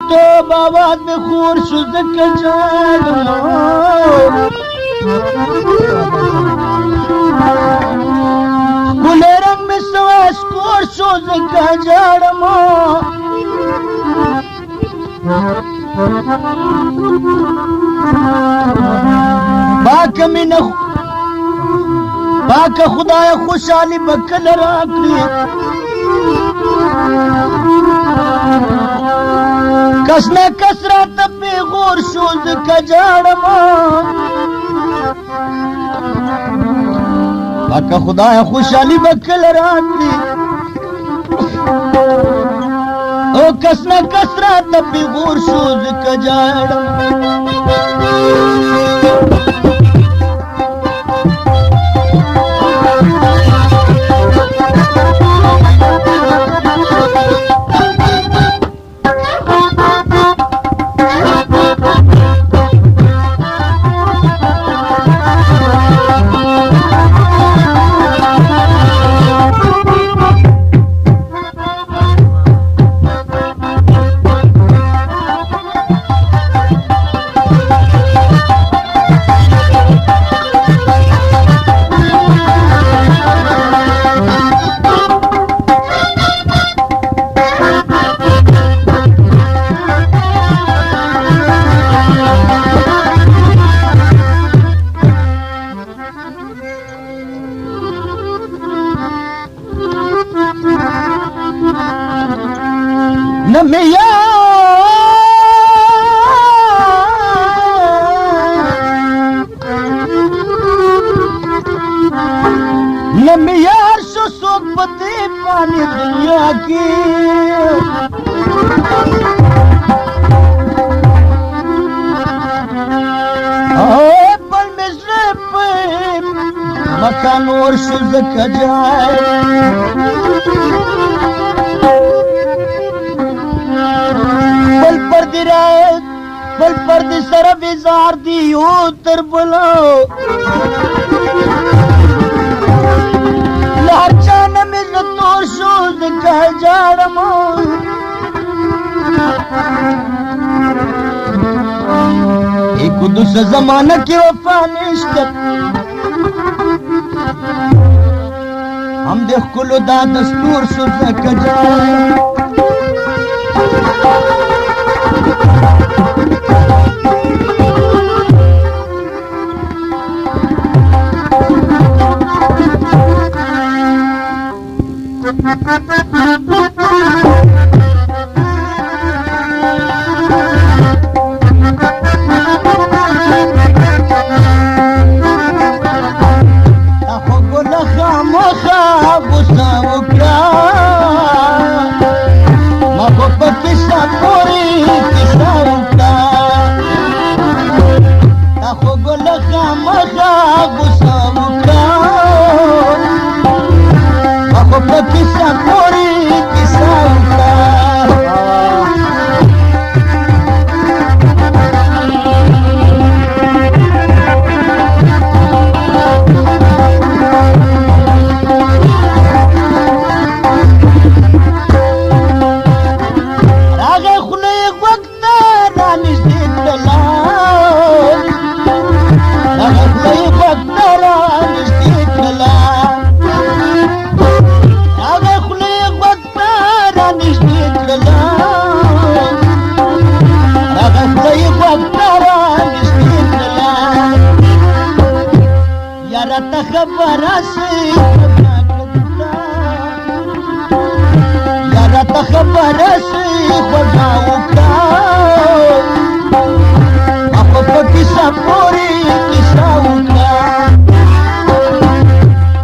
तो बाबा में खूर सुजक जाड़मो गुले रंग में सवास कोर सुजक जाड़मो बाक मिन बाक खुदाया खुशहाली बकल राखली कसने कसरत पे गौर शोज का जाड़मा बाका खुदाया खुशहाली बकल राखली ओ कसने कसरत पे गौर शोज का जाड़मा नमियार सुसोपति पानी दुनिया की पल मिसरे पे मकान और सुजक जाए पल पर दी सरफ इजार दी उतर बुलो लाचान में तो शोध का जाड़मो एक दूसरा जमाना की वफा निश्चित हम देख कुलो दा दस्तूर शोध का जाड़मो खबर से बजाओ का आप किसा पूरी किसा उका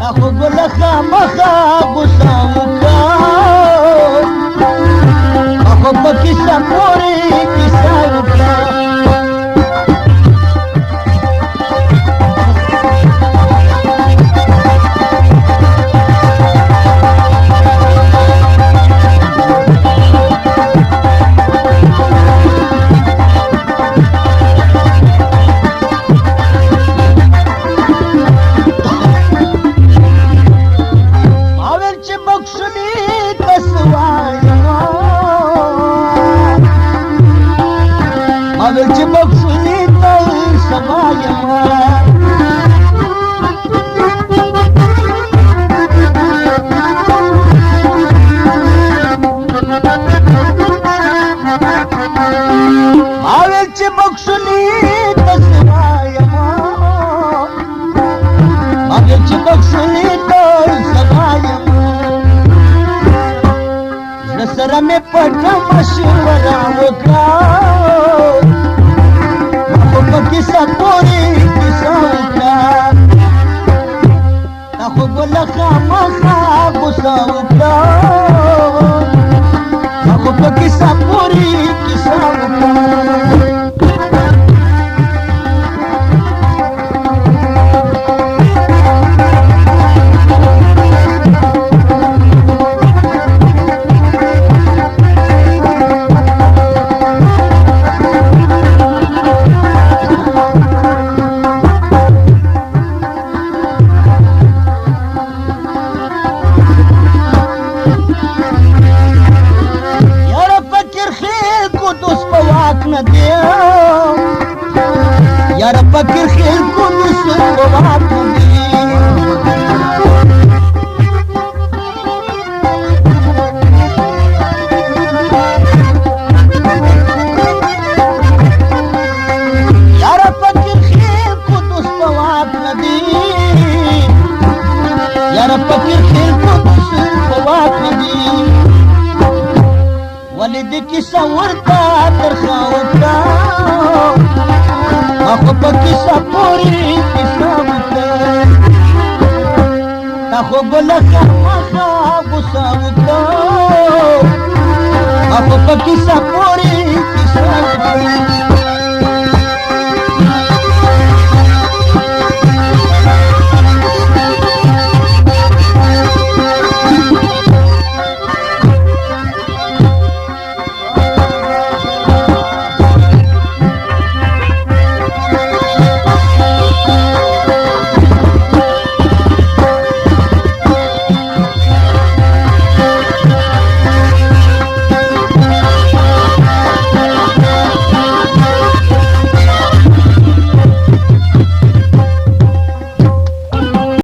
आप गोलखा मखा गुसाओ का आप किसा पूरी किसा उका ویل چې بخښلي تل سبا یمه ما ویل چې بخښلي ته سبا یمه ما ویل چې بخښلي تل سبا یمه زړه سره مې پټه مشوره وکړه کیسه پوری کیسه وکړه تا خو به له خامخا غوسه وکړه تا خو په کیسه پوری کیسه وکړه यार फकीर खेल को बात यार फकीर खेल को बात नदी यार फकीर खेल को बात नदी ولد किस्सा ورता तरखावता aku pakai sapuri kisahnya aku belakang masa busa buka aku pakai sapuri